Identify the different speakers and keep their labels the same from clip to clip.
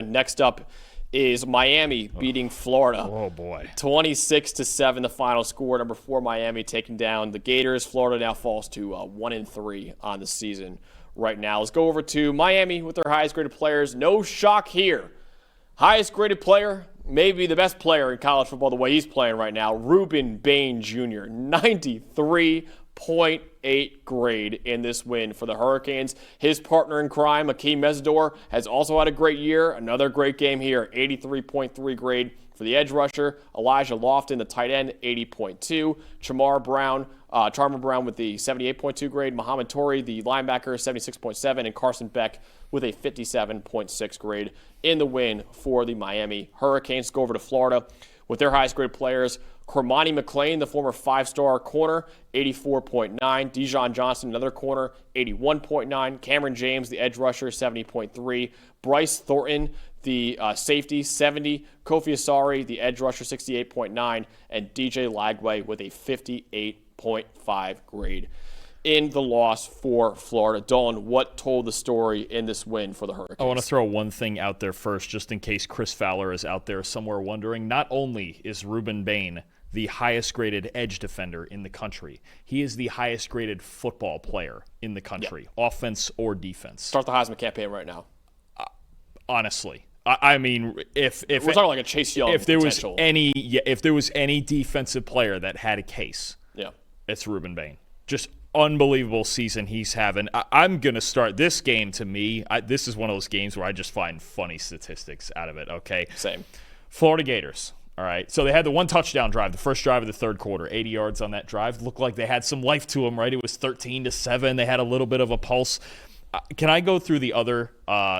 Speaker 1: Next up is Miami beating Florida.
Speaker 2: Oh, boy.
Speaker 1: 26-7, the final score. Number 4, Miami taking down the Gators. Florida now falls to 1-3 on the season right now. Let's go over to Miami with their highest graded players. No shock here. Highest graded player, maybe the best player in college football the way he's playing right now, Ruben Bane Jr., 93.8 grade in this win for the Hurricanes. His partner in crime, Akeem Mesidor, has also had a great year. Another great game here, 83.3 grade for the edge rusher. Elijah Lofton, the tight end, 80.2. Charmer Brown with the 78.2 grade. Muhammad Tori, the linebacker, 76.7. And Carson Beck with a 57.6 grade in the win for the Miami Hurricanes. Go over to Florida with their highest grade players. Cormani McClain, the former 5-star corner, 84.9. Dijon Johnson, another corner, 81.9. Cameron James, the edge rusher, 70.3. Bryce Thornton, the safety, 70. Kofi Asari, the edge rusher, 68.9. And DJ Lagway with a 58.5 grade in the loss for Florida. Dalton, what told the story in this win for the Hurricanes?
Speaker 2: I want to throw one thing out there first, just in case Chris Fowler is out there somewhere wondering. Not only is Ruben Bane the highest graded edge defender in the country, he is the highest graded football player in the country, offense or defense.
Speaker 1: Start the Heisman campaign right now.
Speaker 2: Honestly. I mean, if
Speaker 1: we're talking like a Chase Young
Speaker 2: if there
Speaker 1: potential.
Speaker 2: if there was any defensive player that had a case, it's Ruben Bane. Just unbelievable season he's having. I'm going to start this game. To me, this is one of those games where I just find funny statistics out of it, okay?
Speaker 1: Same.
Speaker 2: Florida Gators, all right? So they had the one touchdown drive, the first drive of the third quarter, 80 yards on that drive. Looked like they had some life to them, right? It was 13-7. They had a little bit of a pulse. Can I go through the other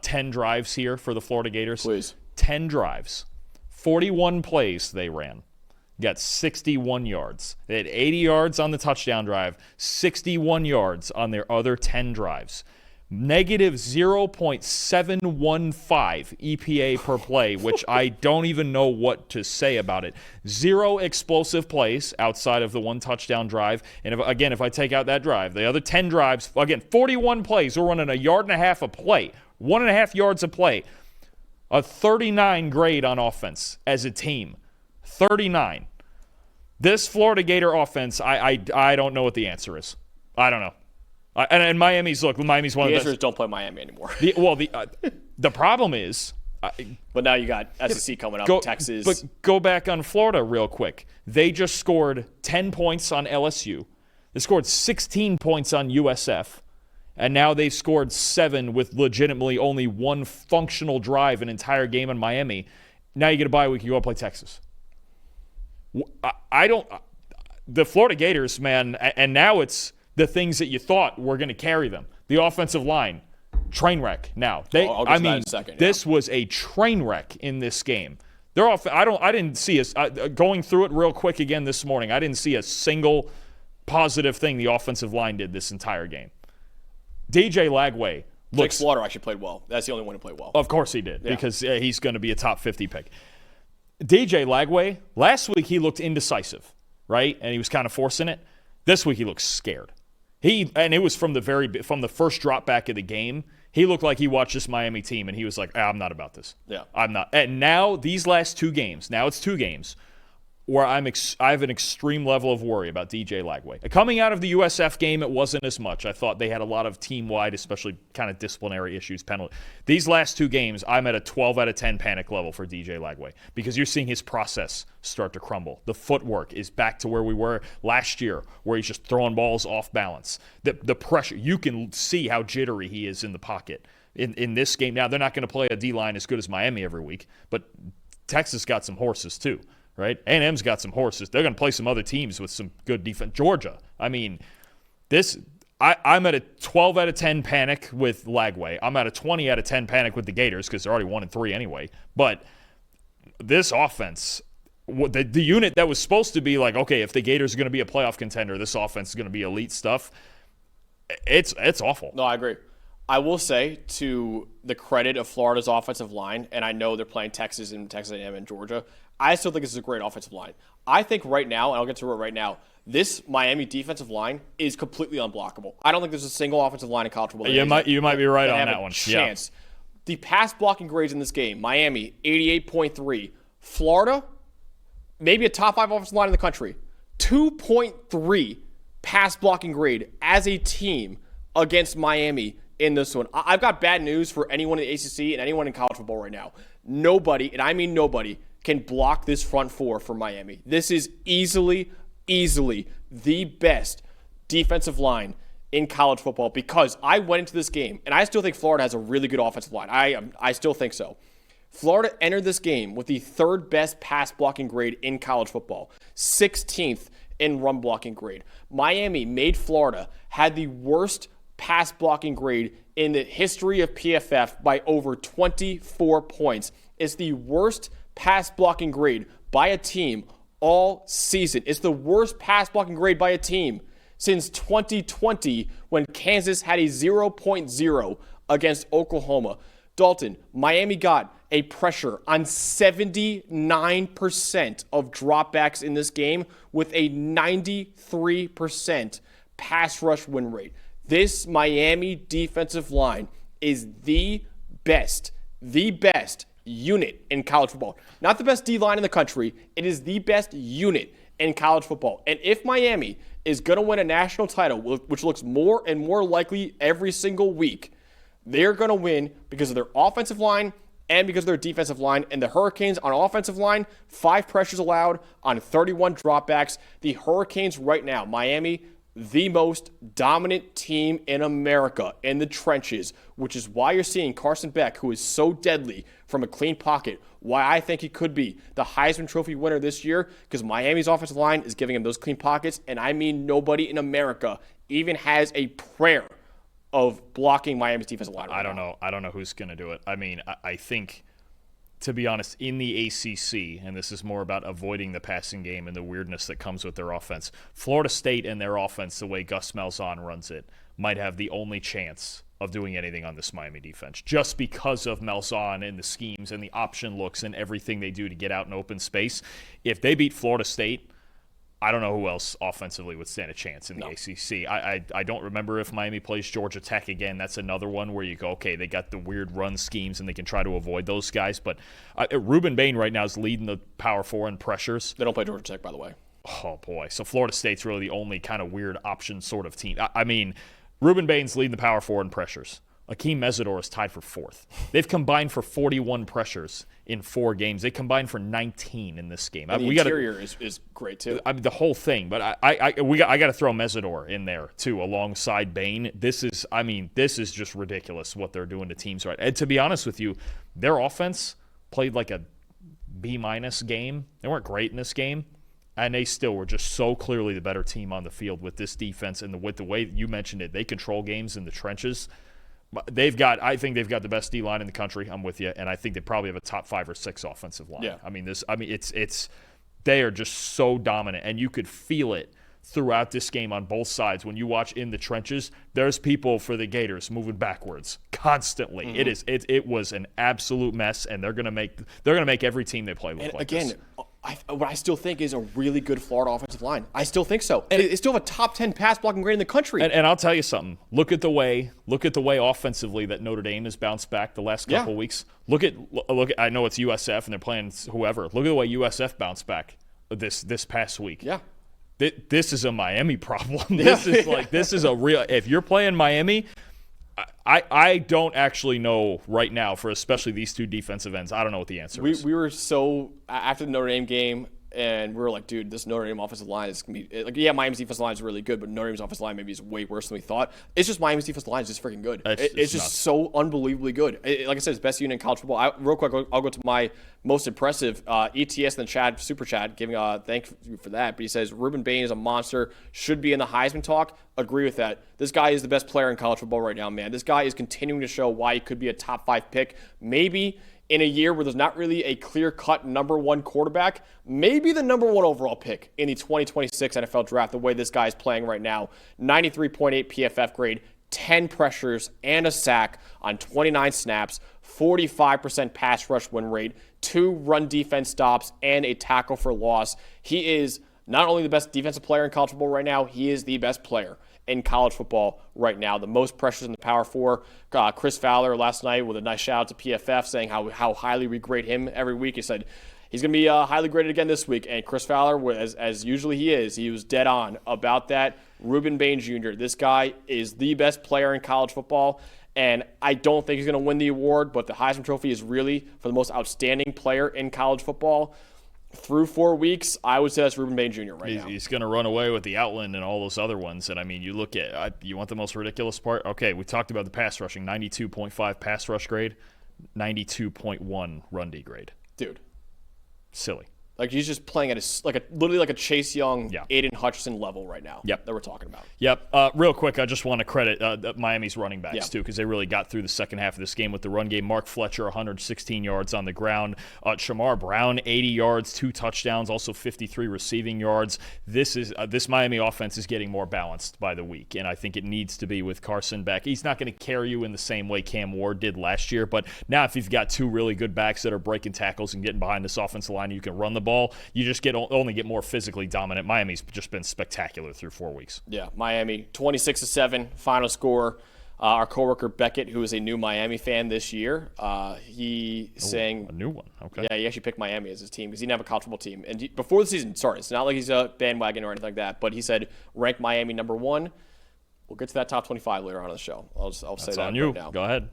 Speaker 2: 10 drives here for the Florida Gators?
Speaker 1: Please.
Speaker 2: 10 drives, 41 plays they ran. Got 61 yards. They had 80 yards on the touchdown drive, 61 yards on their other 10 drives. Negative 0.715 EPA per play, which I don't even know what to say about it. 0 explosive plays outside of the one touchdown drive. And if I take out that drive, the other 10 drives, again, 41 plays. We're running 1.5 yards a play, 1.5 yards a play. A 39 grade on offense as a team. 39. This Florida Gator offense, I don't know what the answer is. I don't know. And Miami's one of the best.
Speaker 1: The answer is don't play Miami anymore.
Speaker 2: The problem is.
Speaker 1: But now you got SEC coming up, Texas.
Speaker 2: But go back on Florida real quick. They just scored 10 points on LSU. They scored 16 points on USF. And now they've scored 7 with legitimately only one functional drive an entire game in Miami. Now you get a bye week, you go play Texas. The Florida Gators, man, and now it's the things that you thought were going to carry them. The offensive line, train wreck now.
Speaker 1: I'll get to that in a second,
Speaker 2: this was a train wreck in this game. I didn't see going through it real quick again this morning. I didn't see a single positive thing the offensive line did this entire game. DJ Lagway
Speaker 1: Jake Slaughter actually played well. That's the only one who played well.
Speaker 2: Of course he did, because he's going to be a top 50 pick. DJ Lagway, last week he looked indecisive, right? And he was kind of forcing it. This week he looks scared. And it was from the first drop back of the game. He looked like he watched this Miami team and he was like, I'm not about this.
Speaker 1: Yeah.
Speaker 2: I'm not. And now these last 2 games, now it's 2 games where I have an extreme level of worry about DJ Lagway. Coming out of the USF game, it wasn't as much. I thought they had a lot of team-wide, especially kind of disciplinary issues, penalty. These last 2 games, I'm at a 12 out of 10 panic level for DJ Lagway because you're seeing his process start to crumble. The footwork is back to where we were last year, where he's just throwing balls off balance. The pressure, you can see how jittery he is in the pocket. In this game, now they're not going to play a D-line as good as Miami every week, but Texas got some horses too. Right? A&M's got some horses. They're going to play some other teams with some good defense. Georgia. I mean, I'm at a 12 out of 10 panic with Lagway. I'm at a 20 out of 10 panic with the Gators because they're already 1-3 anyway. But this offense, the unit that was supposed to be like, okay, if the Gators are going to be a playoff contender, this offense is going to be elite stuff. It's awful.
Speaker 1: No, I agree. I will say, to the credit of Florida's offensive line, and I know they're playing Texas and Texas A&M and Georgia, I still think this is a great offensive line. I think right now, and I'll get to it right now, this Miami defensive line is completely unblockable. I don't think there's a single offensive line in college football.
Speaker 2: You might be right on that one.
Speaker 1: Chance. The pass blocking grades in this game, Miami, 88.3. Florida, maybe a top 5 offensive line in the country, 2.3 pass blocking grade as a team against Miami in this one. I've got bad news for anyone in the ACC and anyone in college football right now. Nobody, and I mean nobody, can block this front four for Miami. This is easily the best defensive line in college football, because I went into this game, and I still think Florida has a really good offensive line. I still think so. Florida entered this game with the third best pass blocking grade in college football, 16th in run blocking grade. Miami made Florida, had the worst pass blocking grade in the history of PFF by over 24 points. It's the worst pass blocking grade by a team all season. It's the worst pass blocking grade by a team since 2020, when Kansas had a 0.0 against Oklahoma. Dalton, Miami got a pressure on 79% of dropbacks in this game with a 93% pass rush win rate. This Miami defensive line is the best unit in college football. Not the best D-line in the country. It is the best unit in college football. And if Miami is going to win a national title, which looks more and more likely every single week, they're going to win because of their offensive line and because of their defensive line. And the Hurricanes on offensive line, 5 pressures allowed on 31 dropbacks. The Hurricanes right now, Miami, the most dominant team in America in the trenches, which is why you're seeing Carson Beck, who is so deadly from a clean pocket, why I think he could be the Heisman Trophy winner this year, because Miami's offensive line is giving him those clean pockets, and I mean nobody in America even has a prayer of blocking Miami's defensive line.
Speaker 2: I don't know who's going to do it. I mean, I think, to be honest, in the ACC, and this is more about avoiding the passing game and the weirdness that comes with their offense, Florida State and their offense, the way Gus Malzahn runs it, might have the only chance of doing anything on this Miami defense, just because of Malzahn and the schemes and the option looks and everything they do to get out in open space. If they beat Florida State, I don't know who else offensively would stand a chance in the ACC. I don't remember if Miami plays Georgia Tech again. That's another one where you go, okay, they got the weird run schemes and they can try to avoid those guys. But Ruben Bane right now is leading the Power 4 in pressures.
Speaker 1: They don't play Georgia Tech, by the way.
Speaker 2: Oh, boy. So Florida State's really the only kind of weird option sort of team. I mean, Ruben Bane's leading the Power 4 in pressures. Akeem Mesidor is tied for 4th. They've combined for 41 pressures in 4 games. They combined for 19 in this game.
Speaker 1: And the interior is great too.
Speaker 2: I mean, the whole thing. But I got to throw Mesidor in there too, alongside Bane. This is just ridiculous what they're doing to teams right. And to be honest with you, their offense played like a B- game. They weren't great in this game. And they still were just so clearly the better team on the field with this defense and with the way you mentioned it. They control games in the trenches. I think they've got the best D line in the country. I'm with you, and I think they probably have a top 5 or 6 offensive line.
Speaker 1: Yeah.
Speaker 2: They are just so dominant, and you could feel it throughout this game on both sides. When you watch in the trenches, there's people for the Gators moving backwards constantly. Mm-hmm. It was an absolute mess, and they're gonna make every team they play look like this.
Speaker 1: What I still think is a really good Florida offensive line. I still think so. And they still have a top 10 pass blocking grade in the country.
Speaker 2: And I'll tell you something. Look at the way offensively that Notre Dame has bounced back the last couple weeks. Look at I know it's USF and they're playing whoever. Look at the way USF bounced back this past week.
Speaker 1: Yeah.
Speaker 2: This is a Miami problem. This is a real. If you're playing Miami, I don't actually know right now for especially these 2 defensive ends. I don't know what the answer is.
Speaker 1: We were so after the Notre Dame game, and we were like, dude, this Notre Dame offensive line is going to be – like, yeah, Miami's defensive line is really good, but Notre Dame's offensive line maybe is way worse than we thought. It's just Miami's defensive line is just freaking good. It's just so unbelievably good. Like I said, it's best unit in college football. Real quick, I'll go to my most impressive. ETS and Chad, Super Chad, giving a thank you for that. But he says, Ruben Bane is a monster, should be in the Heisman talk. Agree with that. This guy is the best player in college football right now, man. This guy is continuing to show why he could be a top 5 pick. Maybe – in a year where there's not really a clear-cut number 1 quarterback, maybe the number 1 overall pick in the 2026 NFL draft, the way this guy is playing right now. 93.8 PFF grade, 10 pressures and a sack on 29 snaps, 45% pass rush win rate, 2 run defense stops, and a tackle for loss. He is not only the best defensive player in college football right now, he is the best player. in college football right now. The most pressures in the Power 4. Chris Fowler last night with a nice shout out to PFF saying how highly we grade him every week. He said he's going to be highly graded again this week. And Chris Fowler, as usually he was dead on about that. Ruben Bane Jr., this guy is the best player in college football. And I don't think he's going to win the award, but the Heisman Trophy is really for the most outstanding player in college football. Through 4 weeks, I would say that's Ruben Bane Jr. right now.
Speaker 2: He's going to run away with the Outland and all those other ones. And, I mean, you look at you want the most ridiculous part? Okay, we talked about the pass rushing, 92.5 pass rush grade, 92.1 run D grade.
Speaker 1: Dude.
Speaker 2: Silly.
Speaker 1: Like, he's just playing at literally like a Chase Young,
Speaker 2: Yeah.
Speaker 1: Aiden Hutchinson level right now.
Speaker 2: Yep.
Speaker 1: That we're talking about.
Speaker 2: Yep. Real quick, I just want to credit Miami's running backs,
Speaker 1: Yeah.
Speaker 2: too, because they really got through the second half of this game with the run game. Mark Fletcher, 116 yards on the ground. Shamar Brown, 80 yards, 2 touchdowns, also 53 receiving yards. This Miami offense is getting more balanced by the week, and I think it needs to be with Carson back. He's not going to carry you in the same way Cam Ward did last year, but now if you've got 2 really good backs that are breaking tackles and getting behind this offensive line and you can run the ball, you just only get more physically dominant. Miami's just been spectacular through 4 weeks.
Speaker 1: Yeah, Miami 26-7 final score. Our coworker Beckett, who is a new Miami fan this year, saying
Speaker 2: a new one. Okay.
Speaker 1: Yeah, he actually picked Miami as his team because he didn't have a college football team. And before the season started, it's not like he's a bandwagon or anything like that. But he said rank Miami number 1. We'll get to that top 25 later on in the show. I'll say that
Speaker 2: on you.
Speaker 1: right now.
Speaker 2: Go ahead.